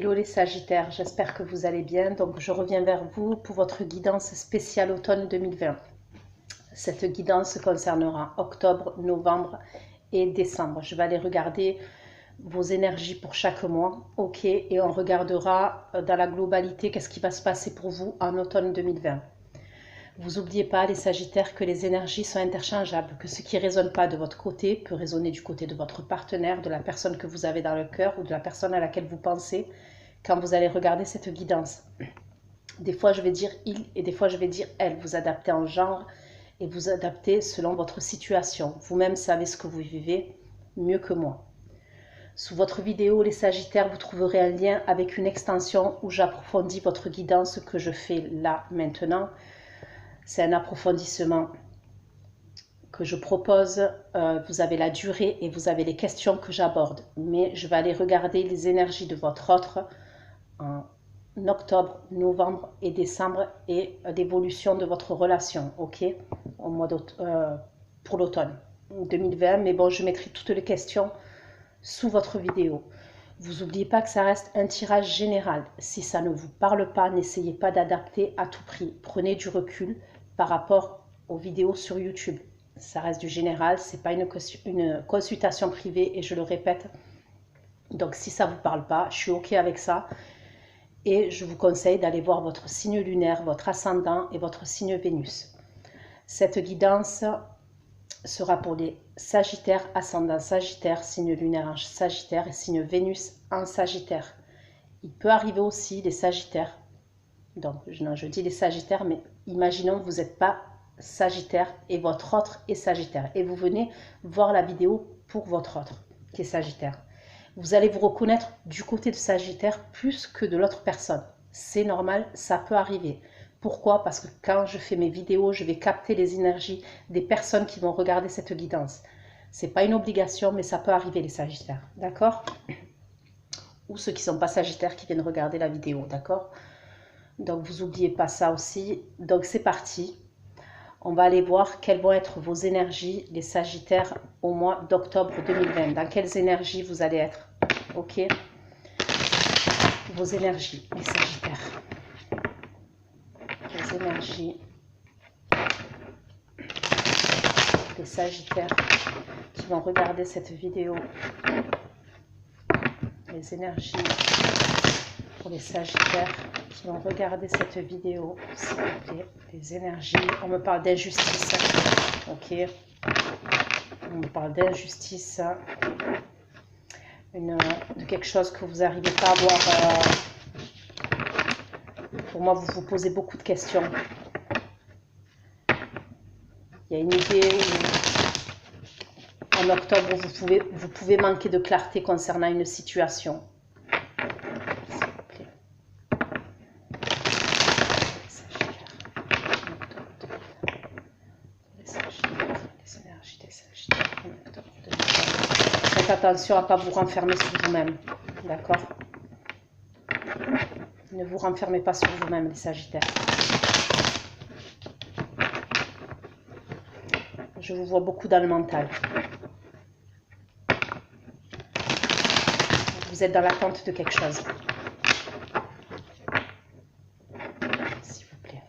Hello les Sagittaires, j'espère que vous allez bien. Donc je reviens vers vous pour votre guidance spéciale automne 2020. Cette guidance concernera octobre, novembre et décembre. Je vais aller regarder vos énergies pour chaque mois, ok, et on regardera dans la globalité qu'est-ce qui va se passer pour vous en automne 2020. Vous n'oubliez pas, les Sagittaires, que les énergies sont interchangeables, que ce qui ne résonne pas de votre côté peut résonner du côté de votre partenaire, de la personne que vous avez dans le cœur ou de la personne à laquelle vous pensez quand vous allez regarder cette guidance. Des fois, je vais dire « il » et des fois, je vais dire « elle ». Vous adaptez en genre et vous adaptez selon votre situation. Vous-même savez ce que vous vivez mieux que moi. Sous votre vidéo, les Sagittaires, vous trouverez un lien avec une extension où j'approfondis votre guidance que je fais là, maintenant. C'est un approfondissement que je propose. Vous avez la durée et vous avez les questions que j'aborde. Mais je vais aller regarder les énergies de votre autre en octobre, novembre et décembre et l'évolution de votre relation, ok, au mois pour l'automne 2020. Mais bon, je mettrai toutes les questions sous votre vidéo. Vous n'oubliez pas que ça reste un tirage général. Si ça ne vous parle pas, n'essayez pas d'adapter à tout prix. Prenez du recul par rapport aux vidéos sur YouTube. Ça reste du général, ce n'est pas une consultation privée et je le répète. Donc si ça ne vous parle pas, je suis ok avec ça. Et je vous conseille d'aller voir votre signe lunaire, votre ascendant et votre signe Vénus. Cette guidance sera pour les Sagittaires, ascendant Sagittaire, signe lunaire en Sagittaire et signe Vénus en Sagittaire. Il peut arriver aussi les Sagittaires, donc je dis les Sagittaires, mais imaginons que vous n'êtes pas Sagittaire et votre autre est Sagittaire. Et vous venez voir la vidéo pour votre autre qui est Sagittaire. Vous allez vous reconnaître du côté de Sagittaire plus que de l'autre personne. C'est normal, ça peut arriver. Pourquoi? Parce que quand je fais mes vidéos, je vais capter les énergies des personnes qui vont regarder cette guidance. Ce n'est pas une obligation, mais ça peut arriver les Sagittaires, d'accord? Ou ceux qui ne sont pas Sagittaires qui viennent regarder la vidéo, d'accord? Donc vous n'oubliez pas ça aussi. Donc c'est parti. On va aller voir quelles vont être vos énergies, les Sagittaires, au mois d'octobre 2020. Dans quelles énergies vous allez être, ok? Vos énergies, les Sagittaires. Les énergies, les Sagittaires qui vont regarder cette vidéo. Les énergies pour les Sagittaires qui vont regarder cette vidéo, s'il vous plaît. Les énergies, on me parle d'injustice, ok? On me parle d'injustice, de quelque chose que vous n'arrivez pas à voir. Pour moi, vous vous posez beaucoup de questions. Il y a une idée où, en octobre, vous pouvez manquer de clarté concernant une situation. S'il vous plaît. Les énergies des Sagittaires en octobre 2020. Faites attention à ne pas vous renfermer sur vous-même. D'accord? Ne vous renfermez pas sur vous-même, les Sagittaires. Je vous vois beaucoup dans le mental. Vous êtes dans l'attente de quelque chose. S'il vous plaît.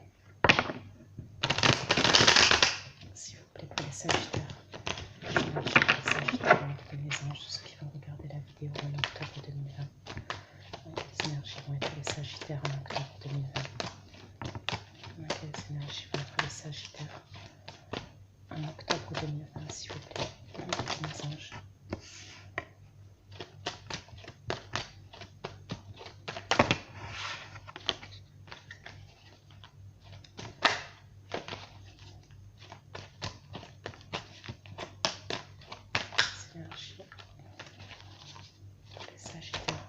S'il vous plaît, pour les Sagittaires. Les Sagittaires, les anges, ceux qui vont regarder la vidéo en octobre 2020. Les énergies vont être les Sagittaires en octobre 2020. Les énergies vont être les Sagittaires en octobre 2020, s'il vous plaît. Les anges. Énergie pour les Sagittaires.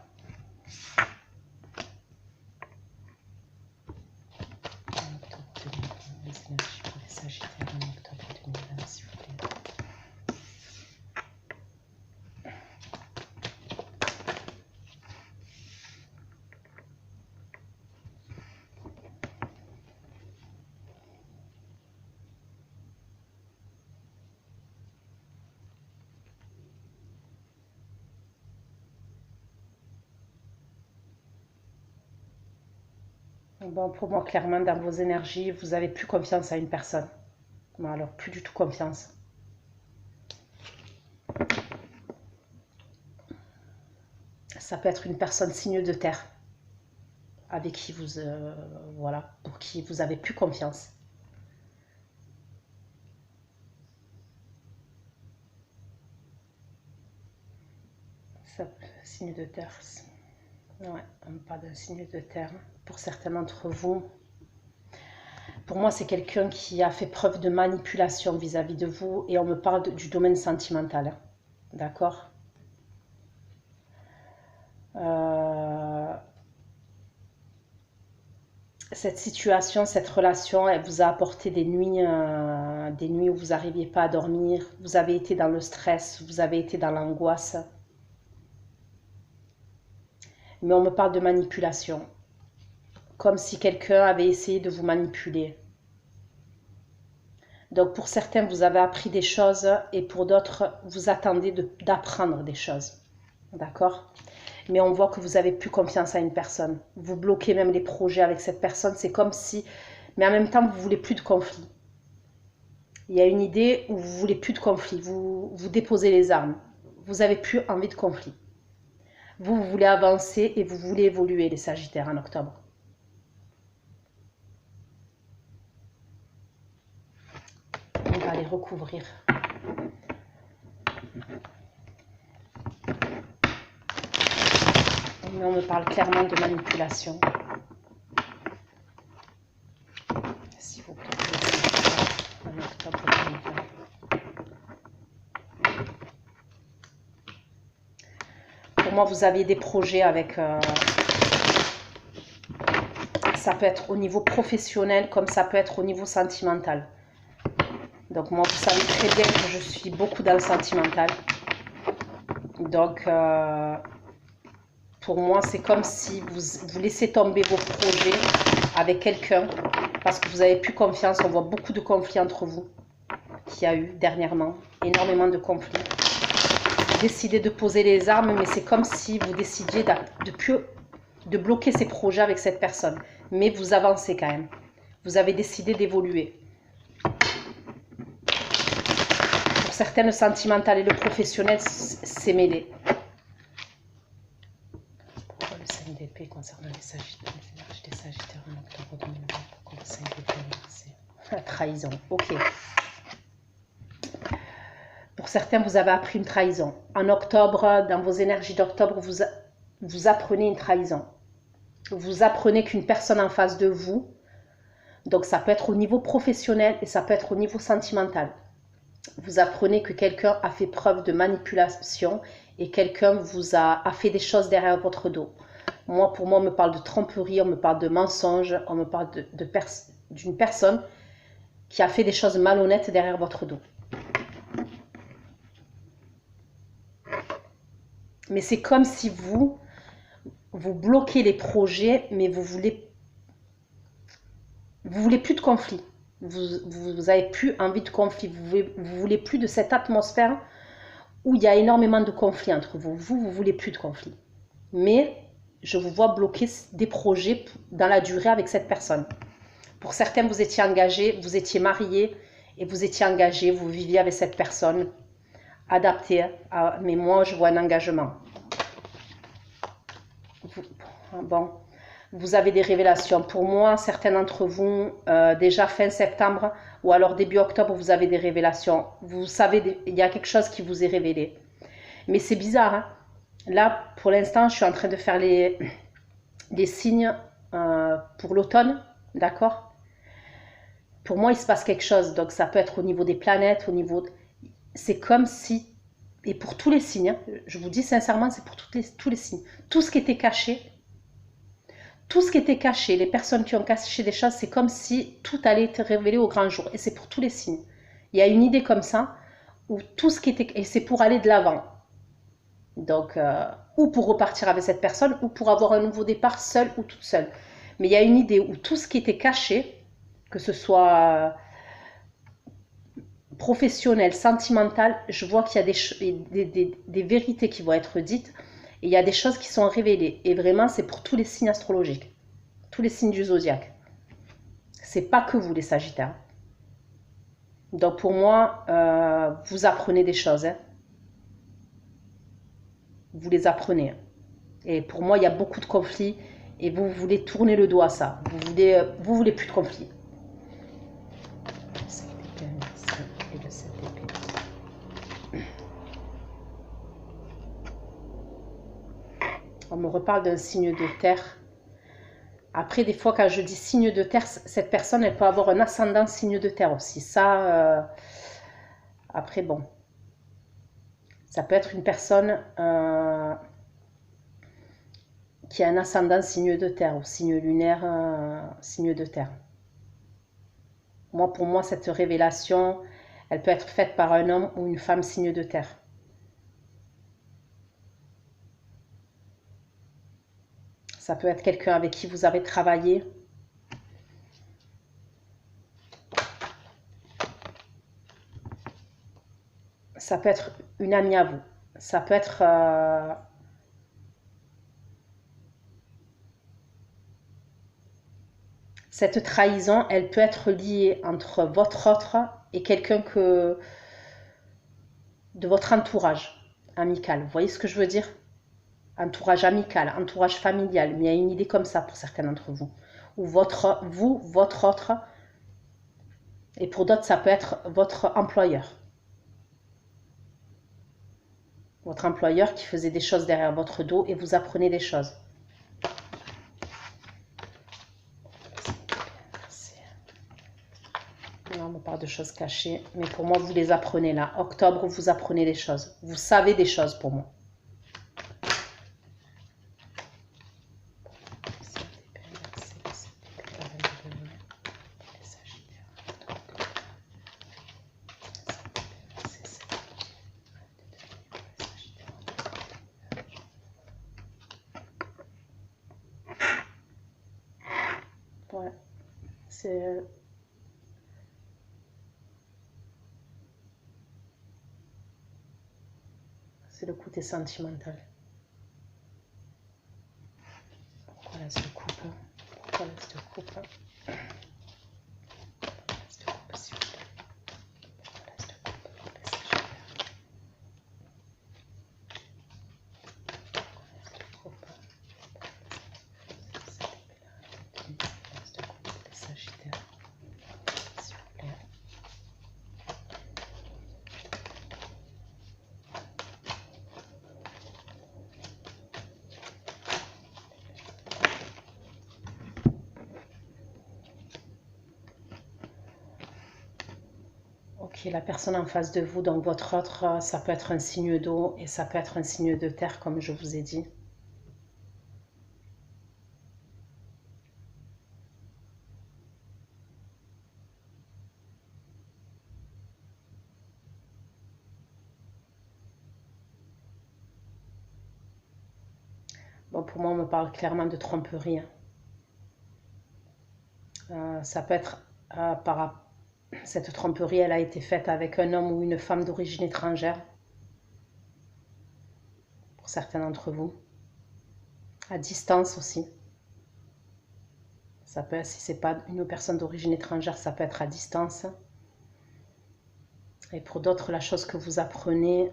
Bon, pour moi, clairement, dans vos énergies, vous n'avez plus confiance à une personne. Bon, alors, plus du tout confiance. Ça peut être une personne signe de terre, avec qui vous, voilà, pour qui vous avez plus confiance. Ça, signe de terre. Ouais, on parle d'un signe de terre. Pour certains d'entre vous, pour moi, c'est quelqu'un qui a fait preuve de manipulation vis-à-vis de vous et on me parle du domaine sentimental. D'accord. Cette situation, cette relation, elle vous a apporté des nuits où vous n'arriviez pas à dormir, vous avez été dans le stress, vous avez été dans l'angoisse. Mais on me parle de manipulation, comme si quelqu'un avait essayé de vous manipuler. Donc pour certains, vous avez appris des choses et pour d'autres, vous attendez d'apprendre des choses. D'accord? Mais on voit que vous n'avez plus confiance à une personne. Vous bloquez même les projets avec cette personne. C'est comme si... Mais en même temps, vous ne voulez plus de conflit. Il y a une idée où vous ne voulez plus de conflit. Vous déposez les armes. Vous n'avez plus envie de conflit. Vous voulez avancer et vous voulez évoluer, les Sagittaires, en octobre. On va les recouvrir. Mais on me parle clairement de manipulation. S'il vous plaît, en octobre 2020. Pour moi, vous aviez des projets avec... ça peut être au niveau professionnel comme ça peut être au niveau sentimental. Donc moi, vous savez très bien que je suis beaucoup dans le sentimental. Donc, pour moi, c'est comme si vous laissez tomber vos projets avec quelqu'un parce que vous n'avez plus confiance. On voit beaucoup de conflits entre vous qu'il y a eu dernièrement. Énormément de conflits. Vous décidez de poser les armes, mais c'est comme si vous décidiez de bloquer ces projets avec cette personne. Mais vous avancez quand même. Vous avez décidé d'évoluer. Pour certains, le sentimental et le professionnel, c'est mêlé. Pourquoi le 5 d'épée concernant les Sagittaires, les énergies des Sagittaires en octobre 2020? Pourquoi le 5 d'épée inversé? La trahison, ok. Pour certains, vous avez appris une trahison. En octobre, dans vos énergies d'octobre, vous apprenez une trahison. Vous apprenez qu'une personne en face de vous, donc ça peut être au niveau professionnel et ça peut être au niveau sentimental. Vous apprenez que quelqu'un a fait preuve de manipulation et quelqu'un vous a fait des choses derrière votre dos. Moi, pour moi, on me parle de tromperie, on me parle de mensonge, on me parle d'une personne qui a fait des choses malhonnêtes derrière votre dos. Mais c'est comme si vous bloquez les projets, mais vous voulez plus de conflit. Vous avez plus envie de conflit. Vous voulez plus de cette atmosphère où il y a énormément de conflits entre vous. Vous voulez plus de conflit. Mais je vous vois bloquer des projets dans la durée avec cette personne. Pour certains, vous étiez engagés, vous étiez mariés et vous étiez engagés, vous viviez avec cette personne. Adapté, mais moi, je vois un engagement. Bon. Vous avez des révélations. Pour moi, certains d'entre vous, déjà fin septembre ou alors début octobre, vous avez des révélations. Vous savez, il y a quelque chose qui vous est révélé. Mais c'est bizarre. Hein? Là, pour l'instant, je suis en train de faire les signes pour l'automne. D'accord? Pour moi, il se passe quelque chose. Donc, ça peut être au niveau des planètes, au niveau... C'est comme si... Et pour tous les signes, hein, je vous dis sincèrement, c'est pour tous les signes. Tout ce qui était caché... Tout ce qui était caché, les personnes qui ont caché des choses, c'est comme si tout allait être révélé au grand jour. Et c'est pour tous les signes. Il y a une idée comme ça, où tout ce qui était... Et c'est pour aller de l'avant. Donc, ou pour repartir avec cette personne, ou pour avoir un nouveau départ seul ou toute seule. Mais il y a une idée où tout ce qui était caché, que ce soit professionnel, sentimental, je vois qu'il y a des vérités qui vont être dites. Et il y a des choses qui sont révélées. Et vraiment, c'est pour tous les signes astrologiques. tous les signes du zodiaque. C'est pas que vous les Sagittaires. Donc pour moi, vous apprenez des choses. Hein. Vous les apprenez. Et pour moi, il y a beaucoup de conflits et vous voulez tourner le dos à ça. Vous voulez plus de conflits. On me reparle d'un signe de terre. Après, des fois, quand je dis signe de terre, cette personne, elle peut avoir un ascendant signe de terre aussi. Ça, après, bon. Ça peut être une personne qui a un ascendant signe de terre ou signe lunaire signe de terre. Moi, pour moi, cette révélation, elle peut être faite par un homme ou une femme signe de terre. Ça peut être quelqu'un avec qui vous avez travaillé. Ça peut être une amie à vous. Ça peut être cette trahison, elle peut être liée entre votre autre et quelqu'un de votre entourage amical. Vous voyez ce que je veux dire? Entourage amical, entourage familial. Mais il y a une idée comme ça pour certains d'entre vous. Ou votre autre. Et pour d'autres, ça peut être votre employeur. Votre employeur qui faisait des choses derrière votre dos et vous apprenez des choses. Là, on me parle de choses cachées, mais pour moi, vous les apprenez là. Octobre, vous apprenez des choses. Vous savez des choses pour moi. Ouais, c'est le côté sentimental. Pourquoi là se coupe? Pourquoi là se coupe? Ok, la personne en face de vous, donc votre autre, ça peut être un signe d'eau et ça peut être un signe de terre, comme je vous ai dit. Bon, pour moi, on me parle clairement de tromperie. Ça peut être cette tromperie, elle a été faite avec un homme ou une femme d'origine étrangère, pour certains d'entre vous. À distance aussi. Ça peut, si c'est pas une personne d'origine étrangère, ça peut être à distance. Et pour d'autres, la chose que vous apprenez,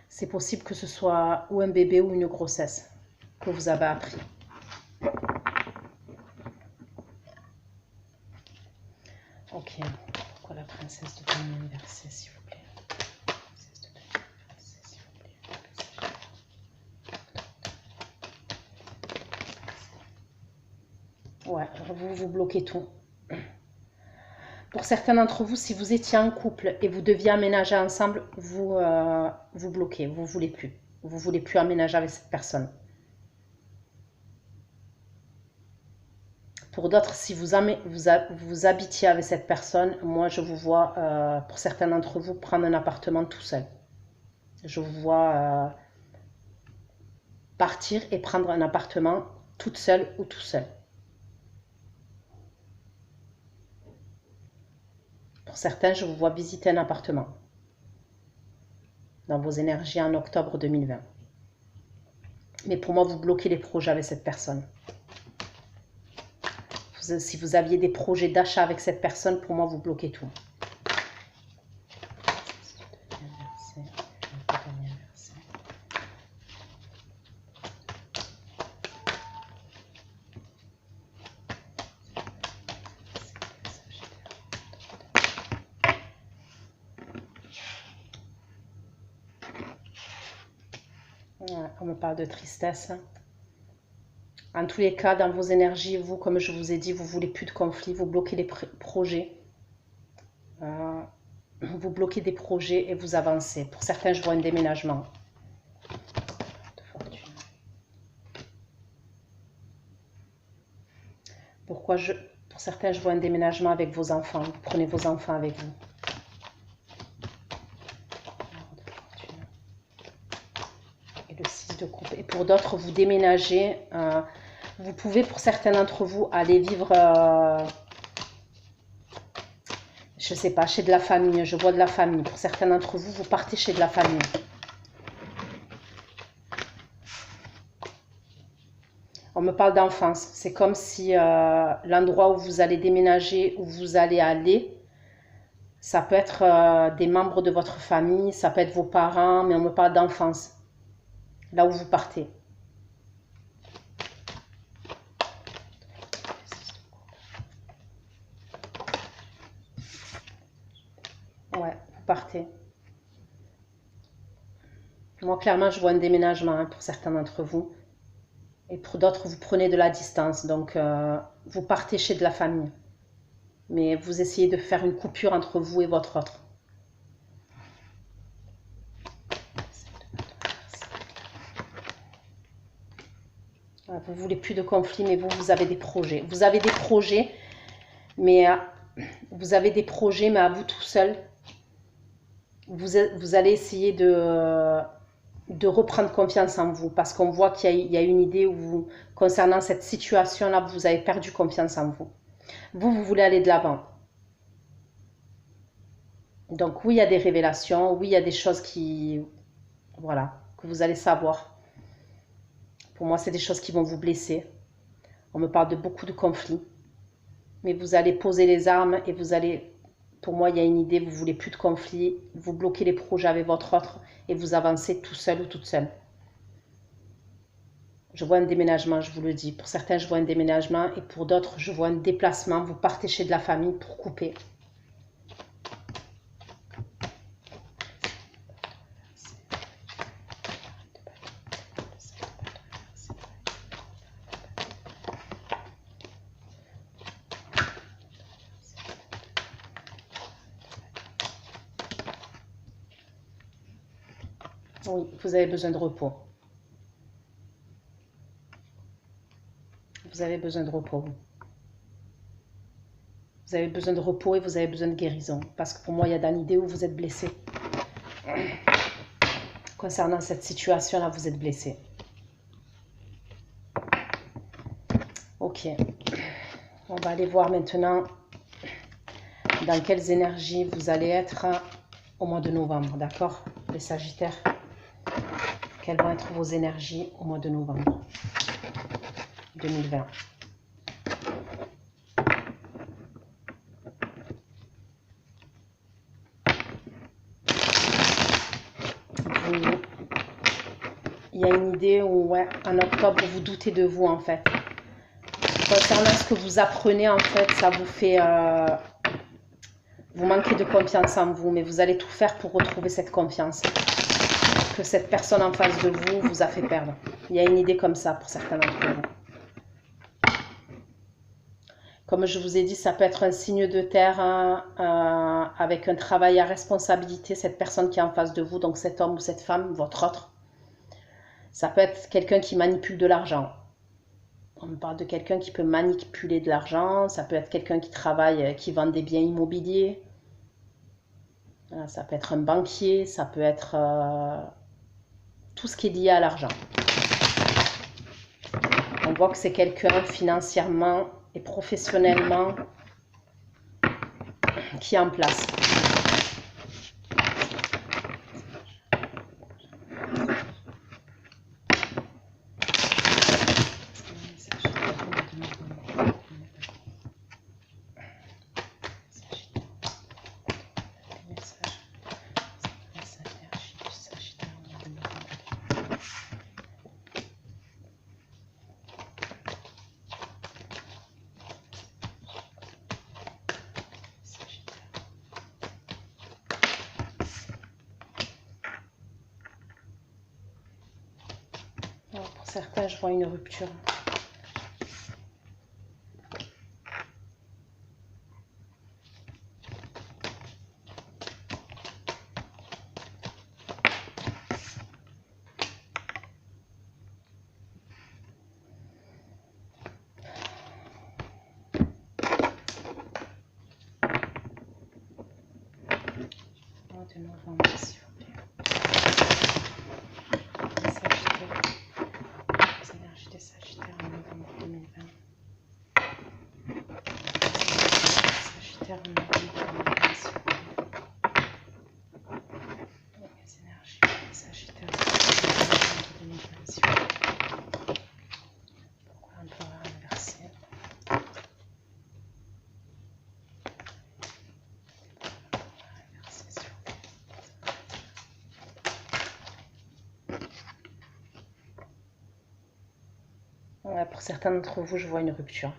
c'est possible que ce soit ou un bébé ou une grossesse que vous avez appris. Ok, pourquoi la princesse de denier inversée, s'il vous plaît? Princesse de denier inversée, s'il vous plaît. Ouais, vous bloquez tout. Pour certains d'entre vous, si vous étiez en couple et vous deviez aménager ensemble, vous bloquez, vous ne voulez plus. Vous ne voulez plus aménager avec cette personne. Pour d'autres, si vous habitiez avec cette personne, moi je vous vois, pour certains d'entre vous, prendre un appartement tout seul. Je vous vois partir et prendre un appartement toute seule ou tout seul. Pour certains, je vous vois visiter un appartement dans vos énergies en octobre 2020. Mais pour moi, vous bloquez les projets avec cette personne. Si vous aviez des projets d'achat avec cette personne, pour moi, vous bloquez tout. On me parle de tristesse. En tous les cas, dans vos énergies, vous, comme je vous ai dit, vous voulez plus de conflits, vous bloquez les projets. Vous bloquez des projets et vous avancez. Pour certains, je vois un déménagement. Pour certains, je vois un déménagement avec vos enfants. Vous prenez vos enfants avec vous. Et le 6 de coupe. Et pour d'autres, vous déménagez. Vous pouvez, pour certains d'entre vous, aller vivre, je ne sais pas, chez de la famille. Je vois de la famille. Pour certains d'entre vous, vous partez chez de la famille. On me parle d'enfance. C'est comme si l'endroit où vous allez déménager, où vous allez aller, ça peut être des membres de votre famille, ça peut être vos parents, mais on me parle d'enfance. Là où vous partez. Ouais, vous partez. Moi, clairement, je vois un déménagement pour certains d'entre vous. Et pour d'autres, vous prenez de la distance. Donc, vous partez chez de la famille. Mais vous essayez de faire une coupure entre vous et votre autre. Vous voulez plus de conflits, mais vous avez des projets. Vous avez des projets, mais à vous tout seul. Vous allez essayer de reprendre confiance en vous, parce qu'on voit qu'il y a une idée où vous, concernant cette situation-là, vous avez perdu confiance en vous. Vous voulez aller de l'avant. Donc oui, il y a des révélations, oui, il y a des choses voilà, que vous allez savoir. Pour moi, c'est des choses qui vont vous blesser. On me parle de beaucoup de conflits. Mais vous allez poser les armes et vous allez... Pour moi, il y a une idée, vous voulez plus de conflits. Vous bloquez les projets avec votre autre et vous avancez tout seul ou toute seule. Je vois un déménagement, je vous le dis. Pour certains, je vois un déménagement et pour d'autres, je vois un déplacement. Vous partez chez de la famille pour couper. Oui, vous avez besoin de repos. Vous avez besoin de repos. Vous avez besoin de repos et vous avez besoin de guérison. Parce que pour moi, il y a dans l'idée où vous êtes blessé. Concernant cette situation-là, vous êtes blessé. Ok. On va aller voir maintenant dans quelles énergies vous allez être au mois de novembre, d'accord? Les Sagittaires. Quelles vont être vos énergies au mois de novembre 2020? Il y a une idée où, ouais, en octobre, vous doutez de vous, en fait. Concernant ce que vous apprenez, en fait, ça vous fait... vous manquez de confiance en vous, mais vous allez tout faire pour retrouver cette confiance que cette personne en face de vous vous a fait perdre. Il y a une idée comme ça pour certains d'entre vous. Comme je vous ai dit, ça peut être un signe de terre avec un travail à responsabilité, cette personne qui est en face de vous, donc cet homme ou cette femme, votre autre. Ça peut être quelqu'un qui manipule de l'argent. On me parle de quelqu'un qui peut manipuler de l'argent, ça peut être quelqu'un qui travaille, qui vend des biens immobiliers. Ça peut être un banquier, ça peut être tout ce qui est lié à l'argent. On voit que c'est quelqu'un financièrement et professionnellement qui est en place. certains, je vois une rupture. De novembre, s'il vous plaît. Les énergies des Sagittaires en novembre 2020. Sagittaire en novembre 2020, s'il vous plaît. Les énergies des Sagittaires en novembre 2020, s'il vous plaît. Pourquoi l'empereur inversé? Ouais, pour certains d'entre vous, je vois une rupture.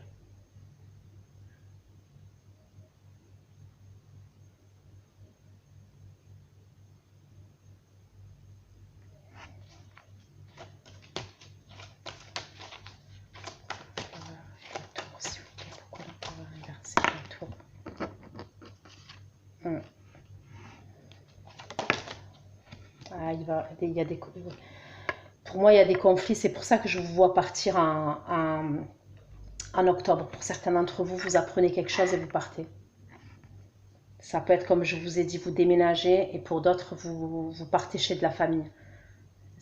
Pourquoi l'empereur inversé? Le tour. Ah, il y a des... Pour moi, il y a des conflits. C'est pour ça que je vous vois partir en octobre. Pour certains d'entre vous, vous apprenez quelque chose et vous partez. Ça peut être comme je vous ai dit, vous déménagez, et pour d'autres, vous partez chez de la famille.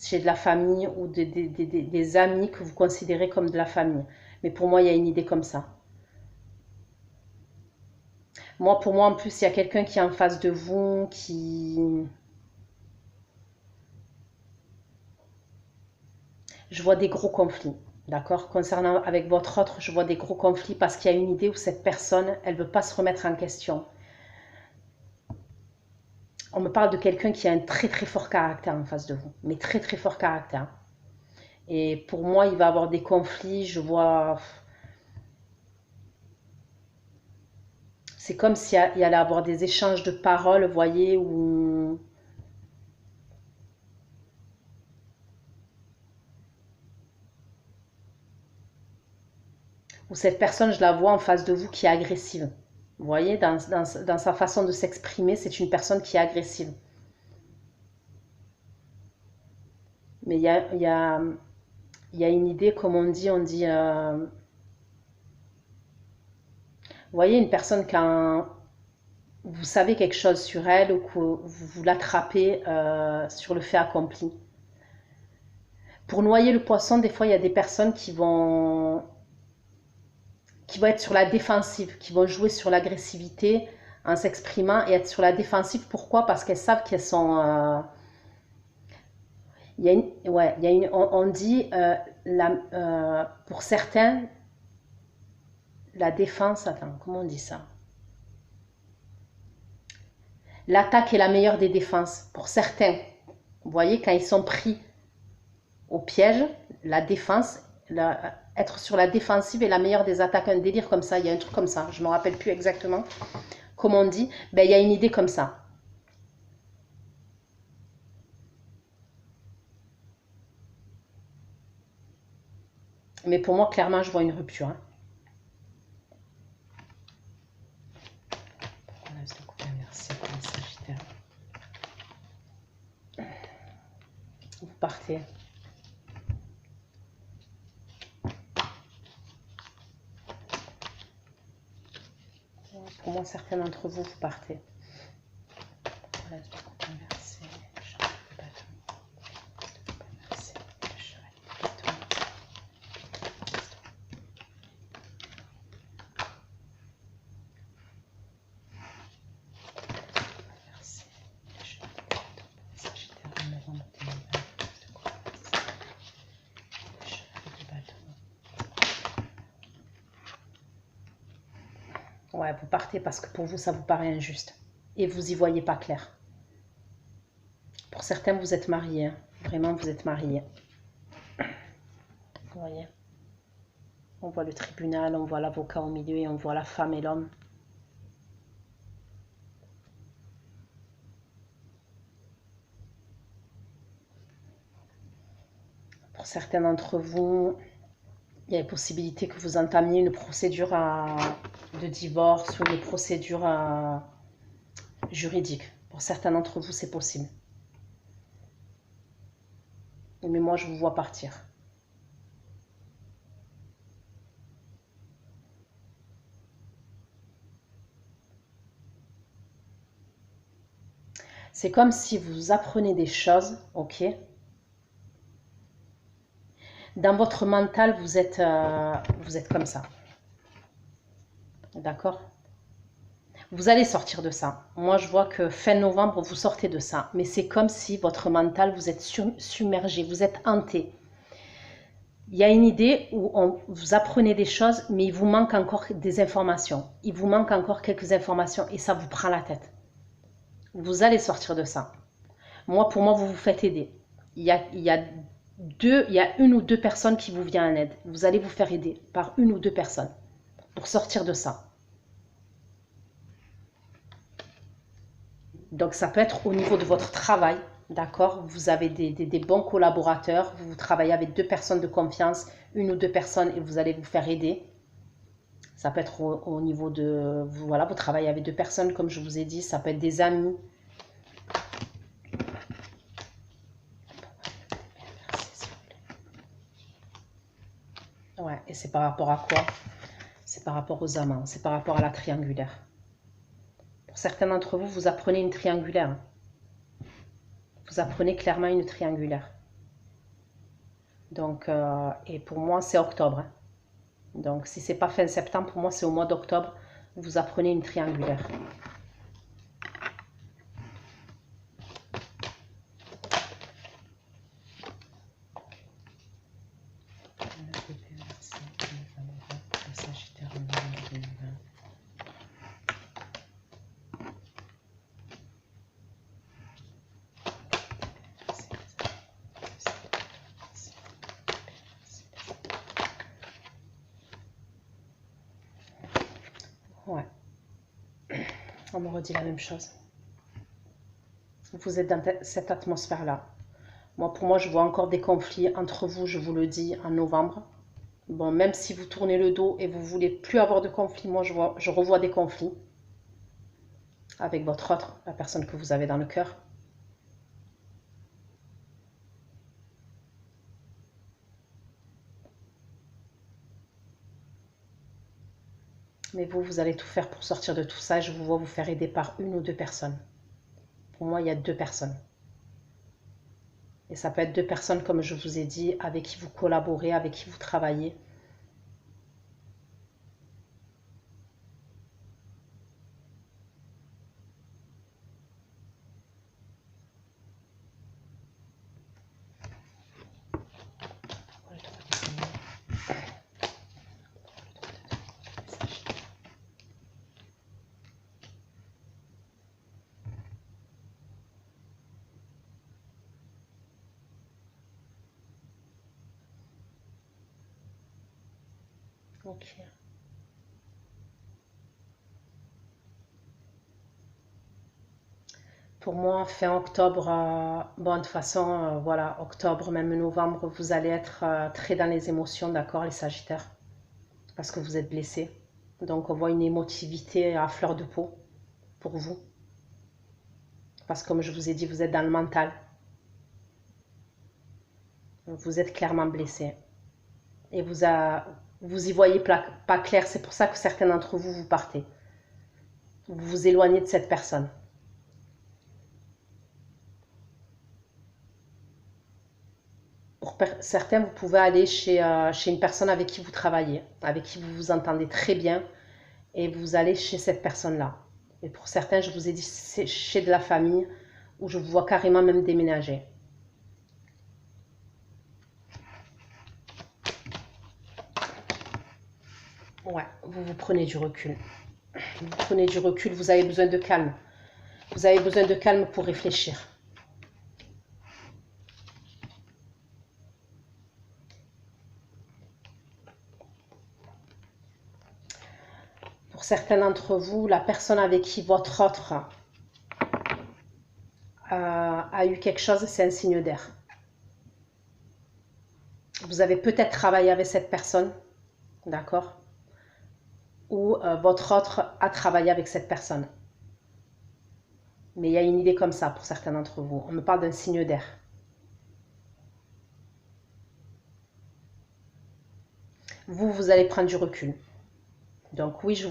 Chez de la famille ou des amis que vous considérez comme de la famille. Mais pour moi, il y a une idée comme ça. Moi, pour moi, en plus, il y a quelqu'un qui est en face de vous, qui... Je vois des gros conflits, d'accord? Concernant avec votre autre, je vois des gros conflits parce qu'il y a une idée où cette personne, elle ne veut pas se remettre en question. On me parle de quelqu'un qui a un très très fort caractère en face de vous, mais très très fort caractère. Et pour moi, il va avoir des conflits, je vois... C'est comme s'il y allait avoir des échanges de paroles, vous voyez, où cette personne, je la vois en face de vous qui est agressive. Vous voyez, dans sa façon de s'exprimer, c'est une personne qui est agressive. Mais il y a une idée, comme on dit, vous voyez, une personne quand vous savez quelque chose sur elle ou que vous l'attrapez sur le fait accompli. Pour noyer le poisson, des fois, il y a des personnes qui vont être sur la défensive, qui vont jouer sur l'agressivité en s'exprimant et être sur la défensive. Pourquoi? Parce qu'elles savent qu'elles sont... il y a une, ouais, il y a une, on dit, pour certains, la défense... Attends, comment on dit ça? L'attaque est la meilleure des défenses. Pour certains, vous voyez, quand ils sont pris au piège, la défense... être sur la défensive est la meilleure des attaques. Un délire comme ça, il y a un truc comme ça, je ne me rappelle plus exactement comment on dit, ben, il y a une idée comme ça. Mais pour moi, clairement, je vois une rupture. Hein. Vous partez. Pour moi, certains d'entre vous, vous partez. Voilà, ouais, vous partez parce que pour vous, ça vous paraît injuste. Et vous n'y voyez pas clair. Pour certains, vous êtes mariés. Hein. Vraiment, vous êtes mariés. Vous voyez. On voit le tribunal, on voit l'avocat au milieu et on voit la femme et l'homme. certains d'entre vous, il y a une possibilité que vous entamiez une procédure de divorce ou une procédure juridique. Pour certains d'entre vous, c'est possible. Mais moi, je vous vois partir. C'est comme si vous apprenez des choses, ok? Dans votre mental, vous êtes comme ça. D'accord? Vous allez sortir de ça. Moi, je vois que fin novembre, vous sortez de ça. Mais c'est comme si votre mental, vous êtes submergé, vous êtes hanté. Il y a une idée où vous apprenez des choses, mais il vous manque encore des informations. Il vous manque encore quelques informations et ça vous prend la tête. Vous allez sortir de ça. Pour moi, vous vous faites aider. Il y a une ou deux personnes qui vous viennent en aide. Vous allez vous faire aider par une ou deux personnes pour sortir de ça. Donc, ça peut être au niveau de votre travail, d'accord? Vous avez des bons collaborateurs, vous travaillez avec deux personnes de confiance, une ou deux personnes et vous allez vous faire aider. Ça peut être au niveau de, voilà, vous travaillez avec deux personnes, comme je vous ai dit, ça peut être des amis. Ouais, et c'est par rapport à quoi? C'est par rapport aux amants, c'est par rapport à la triangulaire. Pour certains d'entre vous, vous apprenez une triangulaire. Vous apprenez clairement une triangulaire. Donc, et pour moi, c'est octobre. Donc, si c'est pas fin septembre, pour moi, c'est au mois d'octobre, vous apprenez une triangulaire. Ouais. On me redit la même chose. Vous êtes dans cette atmosphère-là. Pour moi, je vois encore des conflits entre vous, je vous le dis, en novembre. Bon, même si vous tournez le dos et vous voulez plus avoir de conflits, moi, je revois des conflits avec votre autre, la personne que vous avez dans le cœur. Mais vous allez tout faire pour sortir de tout ça. Je vous vois vous faire aider par une ou deux personnes. Pour moi, il y a deux personnes. Et ça peut être deux personnes, comme je vous ai dit, avec qui vous collaborez, avec qui vous travaillez. Ok. Pour moi, fin octobre, bon, de toute façon, voilà, octobre, même novembre, vous allez être très dans les émotions, d'accord, les Sagittaires, parce que vous êtes blessés. Donc, on voit une émotivité à fleur de peau pour vous. Parce que, comme je vous ai dit, vous êtes dans le mental. Vous êtes clairement blessé. Et vous y voyez pas clair. C'est pour ça que certains d'entre vous, vous partez. Vous vous éloignez de cette personne. Pour certains, vous pouvez aller chez une personne avec qui vous travaillez, avec qui vous vous entendez très bien, et vous allez chez cette personne-là. Et pour certains, je vous ai dit, c'est chez de la famille, où je vous vois carrément même déménager. Ouais, vous prenez du recul. Vous prenez du recul, vous avez besoin de calme. Vous avez besoin de calme pour réfléchir. Pour certains d'entre vous, la personne avec qui votre autre a eu quelque chose, c'est un signe d'air. Vous avez peut-être travaillé avec cette personne, d'accord? Ou votre autre a travaillé avec cette personne. Mais il y a une idée comme ça pour certains d'entre vous. On me parle d'un signe d'air. Vous allez prendre du recul. Donc oui, je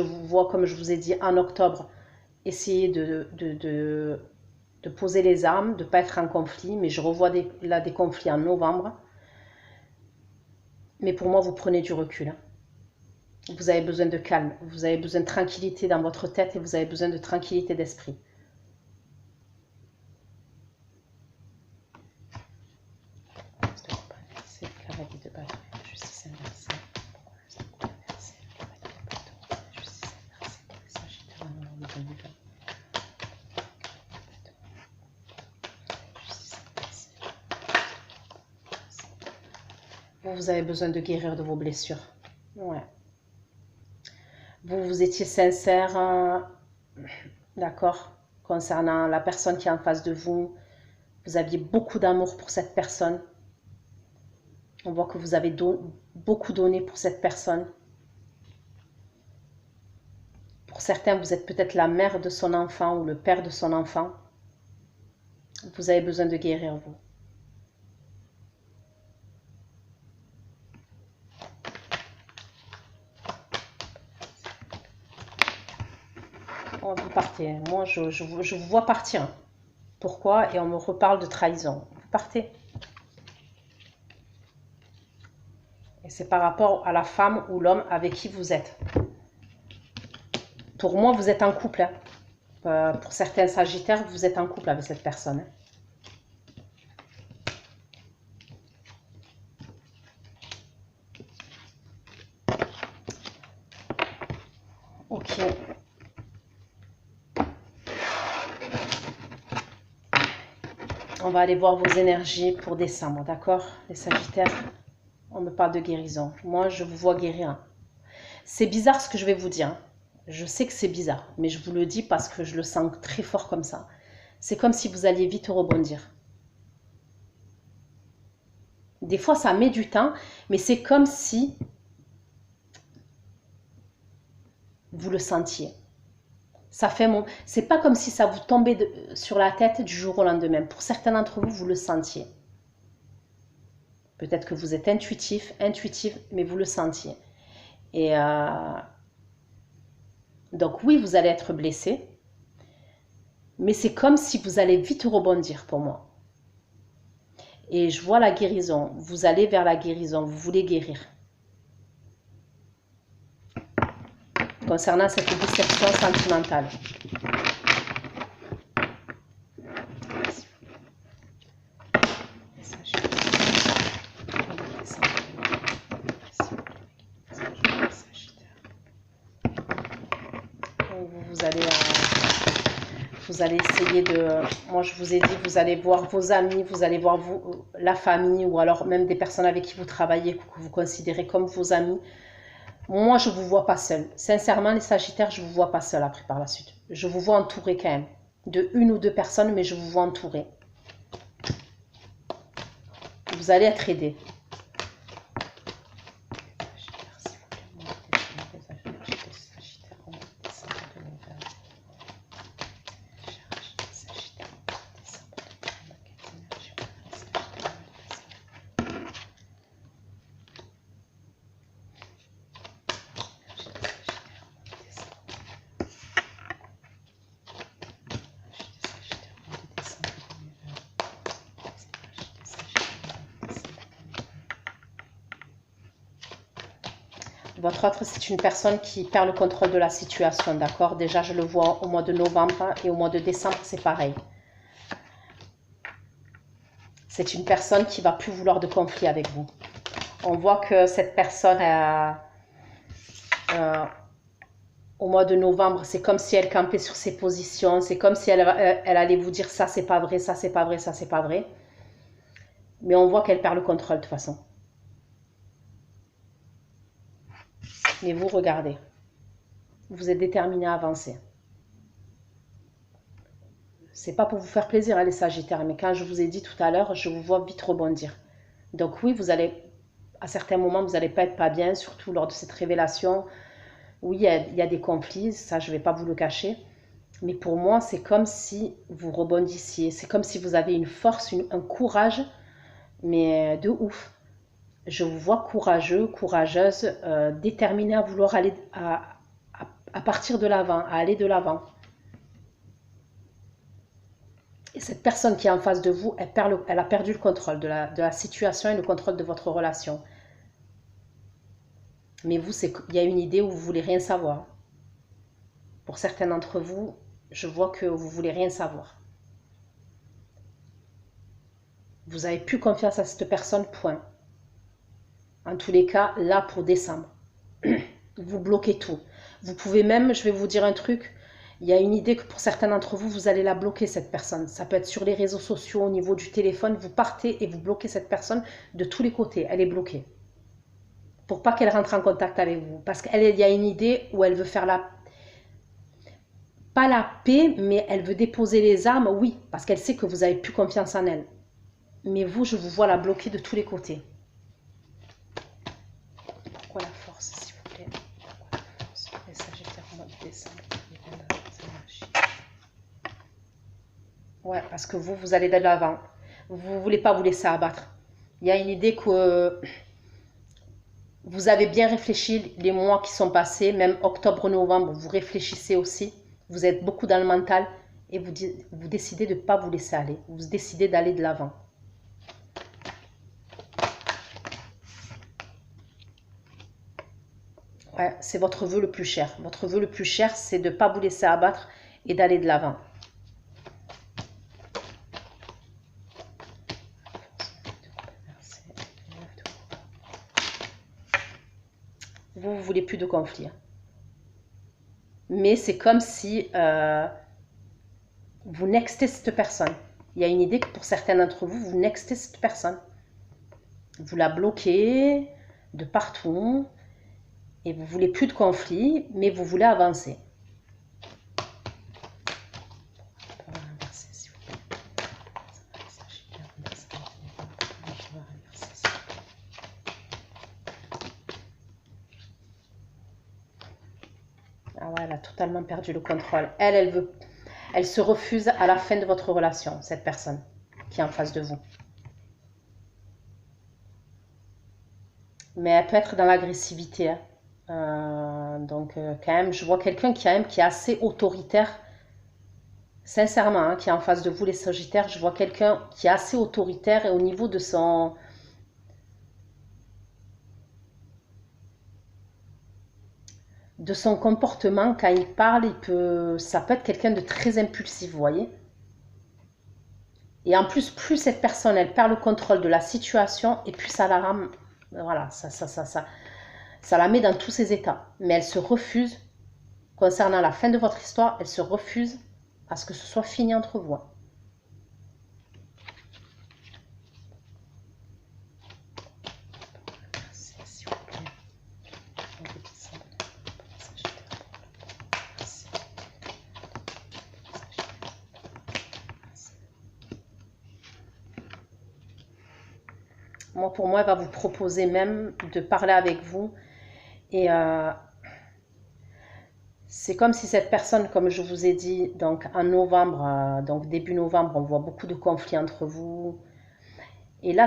vous vois, comme je vous ai dit, en octobre, essayer de poser les armes, de ne pas être en conflit, mais je revois là des conflits en novembre. Mais pour moi, vous prenez du recul. Hein. Vous avez besoin de calme, vous avez besoin de tranquillité dans votre tête et vous avez besoin de tranquillité d'esprit. Vous avez besoin de guérir de vos blessures. Ouais. Vous étiez sincère, d'accord, concernant la personne qui est en face de vous. Vous aviez beaucoup d'amour pour cette personne. On voit que vous avez beaucoup donné pour cette personne. Pour certains, vous êtes peut-être la mère de son enfant ou le père de son enfant. Vous avez besoin de guérir, vous. Oh, vous partez. Moi, je vous vois partir. Pourquoi? Et on me reparle de trahison. Vous partez. Et c'est par rapport à la femme ou l'homme avec qui vous êtes. Pour moi, vous êtes en couple. Hein. Pour certains sagittaires, vous êtes en couple avec cette personne. Hein. Ok. On va aller voir vos énergies pour décembre, d'accord? Les sagittaires, on me parle de guérison. Moi, je vous vois guérir. C'est bizarre ce que je vais vous dire. Je sais que c'est bizarre, mais je vous le dis parce que je le sens très fort comme ça. C'est comme si vous alliez vite rebondir. Des fois, ça met du temps, mais c'est comme si vous le sentiez. C'est pas comme si ça vous tombait sur la tête du jour au lendemain. Pour certains d'entre vous, vous le sentiez. Peut-être que vous êtes intuitif, mais vous le sentiez. Et donc oui, vous allez être blessé, mais c'est comme si vous allez vite rebondir pour moi. Et je vois la guérison. Vous allez vers la guérison. Vous voulez guérir. Concernant cette déception sentimentale. Vous allez essayer de... Moi, je vous ai dit, vous allez voir vos amis, vous allez voir la famille, ou alors même des personnes avec qui vous travaillez, que vous considérez comme vos amis. Moi, je ne vous vois pas seul. Sincèrement, les sagittaires, je ne vous vois pas seul après par la suite. Je vous vois entouré quand même. De une ou deux personnes, mais je vous vois entouré. Vous allez être aidé. Votre autre, c'est une personne qui perd le contrôle de la situation, d'accord? Déjà, je le vois au mois de novembre et au mois de décembre, c'est pareil. C'est une personne qui va plus vouloir de conflit avec vous. On voit que cette personne, au mois de novembre, c'est comme si elle campait sur ses positions. C'est comme si elle allait vous dire ça, c'est pas vrai, ça, c'est pas vrai, ça, c'est pas vrai. Mais on voit qu'elle perd le contrôle de toute façon. Mais vous, regardez. Vous êtes déterminé à avancer. C'est pas pour vous faire plaisir, hein, les sagittaires, mais quand je vous ai dit tout à l'heure, je vous vois vite rebondir. Donc oui, vous allez, à certains moments, vous n'allez pas bien, surtout lors de cette révélation. Oui, il y a des conflits, ça je ne vais pas vous le cacher. Mais pour moi, c'est comme si vous rebondissiez. C'est comme si vous avez une force, un courage, mais de ouf. Je vous vois courageux, courageuse, déterminée à vouloir aller à partir de l'avant, à aller de l'avant. Et cette personne qui est en face de vous, elle a perdu le contrôle de la situation et le contrôle de votre relation. Mais vous, il y a une idée où vous voulez rien savoir. Pour certains d'entre vous, je vois que vous voulez rien savoir. Vous avez plus confiance à cette personne, point. En tous les cas, là pour décembre, vous bloquez tout. Vous pouvez même, je vais vous dire un truc, il y a une idée que pour certains d'entre vous, vous allez la bloquer, cette personne. Ça peut être sur les réseaux sociaux, au niveau du téléphone, vous partez et vous bloquez cette personne de tous les côtés. Elle est bloquée. Pour pas qu'elle rentre en contact avec vous. Parce qu'il y a une idée où elle veut faire pas la paix, mais elle veut déposer les armes, oui, parce qu'elle sait que vous n'avez plus confiance en elle. Mais vous, je vous vois la bloquer de tous les côtés. Pourquoi la force, s'il vous plaît? Pourquoi la force? Les Sagittaires au mois de décembre. Ouais, parce que vous allez de l'avant. Vous ne voulez pas vous laisser abattre. Il y a une idée que vous avez bien réfléchi les mois qui sont passés, même octobre, novembre, vous réfléchissez aussi. Vous êtes beaucoup dans le mental et vous décidez de ne pas vous laisser aller. Vous décidez d'aller de l'avant. Ouais, c'est votre vœu le plus cher. Votre vœu le plus cher, c'est de ne pas vous laisser abattre et d'aller de l'avant. Vous ne voulez plus de conflit. Mais c'est comme si vous nextez cette personne. Il y a une idée que pour certains d'entre vous, vous nextez cette personne. Vous la bloquez de partout et vous voulez plus de conflit, mais vous voulez avancer. Ah ouais, elle a totalement perdu le contrôle. Elle se refuse à la fin de votre relation, cette personne qui est en face de vous. Mais elle peut être dans l'agressivité. Hein. Quand même, je vois quelqu'un qui est assez autoritaire. Sincèrement, hein, qui est en face de vous, les Sagittaires, je vois quelqu'un qui est assez autoritaire et au niveau de son comportement, quand il parle, ça peut être quelqu'un de très impulsif, vous voyez. Et en plus cette personne, elle perd le contrôle de la situation et plus ça la rame, voilà, ça la met dans tous ses états. Mais elle se refuse, concernant la fin de votre histoire, elle se refuse à ce que ce soit fini entre vous. Pour moi, elle va vous proposer même de parler avec vous. Et c'est comme si cette personne, comme je vous ai dit, donc en novembre, donc début novembre, on voit beaucoup de conflits entre vous. Et là,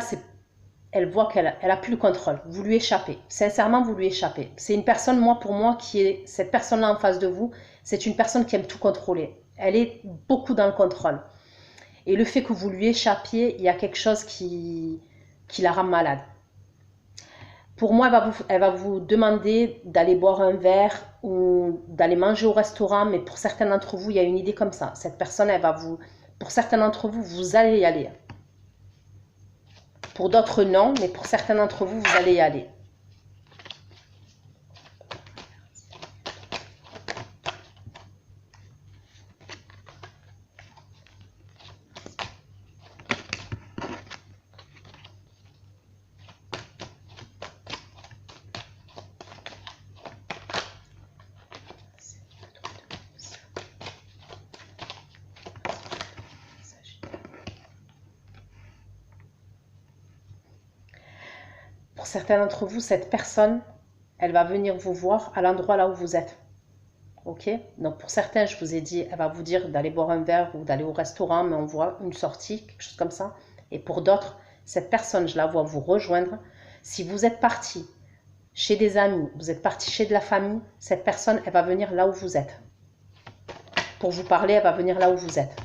elle voit qu'elle a plus le contrôle. Vous lui échappez. Sincèrement, vous lui échappez. C'est une personne, pour moi, qui est cette personne-là en face de vous, c'est une personne qui aime tout contrôler. Elle est beaucoup dans le contrôle. Et le fait que vous lui échappiez, il y a quelque chose qui la rend malade. Pour moi, elle va vous demander d'aller boire un verre ou d'aller manger au restaurant, mais pour certains d'entre vous, il y a une idée comme ça. Cette personne, pour certains d'entre vous, vous allez y aller. Pour d'autres, non, mais pour certains d'entre vous, vous allez y aller. pour certains d'entre vous, cette personne, elle va venir vous voir à l'endroit là où vous êtes. Ok? Donc pour certains, je vous ai dit, elle va vous dire d'aller boire un verre ou d'aller au restaurant, mais on voit une sortie, quelque chose comme ça. Et pour d'autres, cette personne, je la vois vous rejoindre. Si vous êtes parti chez des amis, vous êtes parti chez de la famille, cette personne, elle va venir là où vous êtes. Pour vous parler, elle va venir là où vous êtes.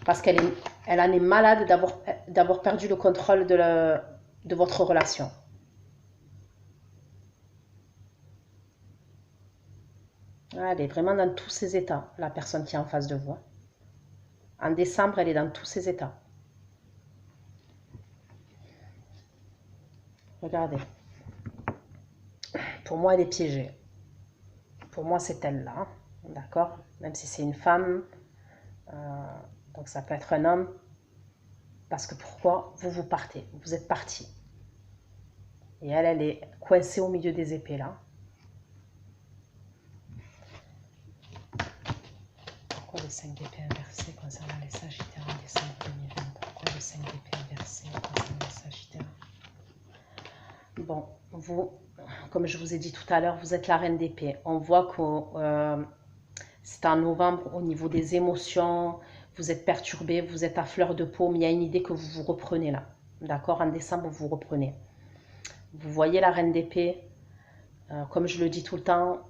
Parce qu'elle en est malade d'avoir perdu le contrôle de votre relation. Elle est vraiment dans tous ses états, la personne qui est en face de vous. En décembre, elle est dans tous ses états. Regardez. Pour moi, elle est piégée. Pour moi, c'est elle-là. D'accord? Même si c'est une femme, donc ça peut être un homme. Parce que pourquoi? Vous partez. Vous êtes parti. Et elle est coincée au milieu des épées, là. Pourquoi le 5 d'épée inversé concernant les Sagittaires en décembre 2020? Pourquoi le 5 d'épée inversé concernant les Sagittaires? Bon, vous, comme je vous ai dit tout à l'heure, vous êtes la reine d'épée. On voit que c'est en novembre au niveau des émotions, vous êtes perturbé, vous êtes à fleur de peau, mais il y a une idée que vous vous reprenez là. D'accord? En décembre, vous vous reprenez. Vous voyez la reine d'épée, comme je le dis tout le temps,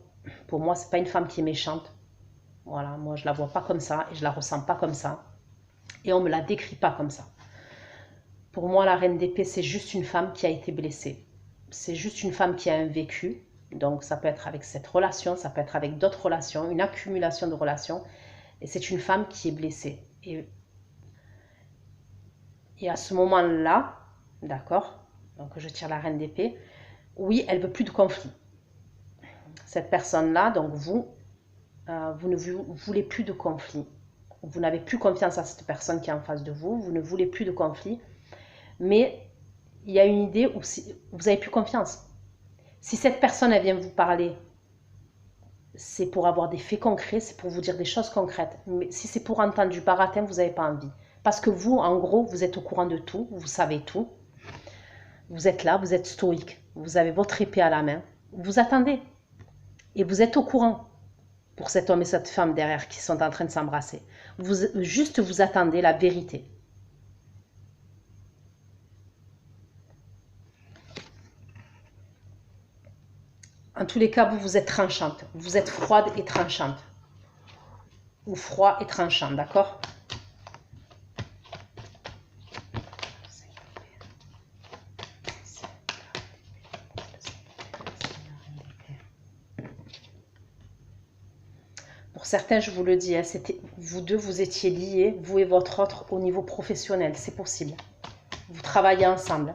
pour moi, c'est pas une femme qui est méchante. Voilà, moi, je la vois pas comme ça et je la ressens pas comme ça. Et on me la décrit pas comme ça. Pour moi, la reine d'épée, c'est juste une femme qui a été blessée. C'est juste une femme qui a un vécu. Donc, ça peut être avec cette relation, ça peut être avec d'autres relations, une accumulation de relations. Et c'est une femme qui est blessée. Et à ce moment-là, d'accord, donc je tire la reine d'épée, oui, elle veut plus de conflit. Cette personne-là, donc vous ne voulez plus de conflit. Vous n'avez plus confiance à cette personne qui est en face de vous. Vous ne voulez plus de conflit. Mais il y a une idée où vous n'avez plus confiance. Si cette personne, elle vient vous parler, c'est pour avoir des faits concrets, c'est pour vous dire des choses concrètes. Mais si c'est pour entendre du baratin, vous n'avez pas envie. Parce que vous, en gros, vous êtes au courant de tout, vous savez tout. Vous êtes là, vous êtes stoïque. Vous avez votre épée à la main. Vous attendez. Et vous êtes au courant pour cet homme et cette femme derrière qui sont en train de s'embrasser. Juste vous attendez la vérité. En tous les cas, vous êtes tranchante. Vous êtes froide et tranchante. Ou froid et tranchant, d'accord? Pour certains, je vous le dis, hein, vous deux, vous étiez liés, vous et votre autre, au niveau professionnel. C'est possible. Vous travaillez ensemble.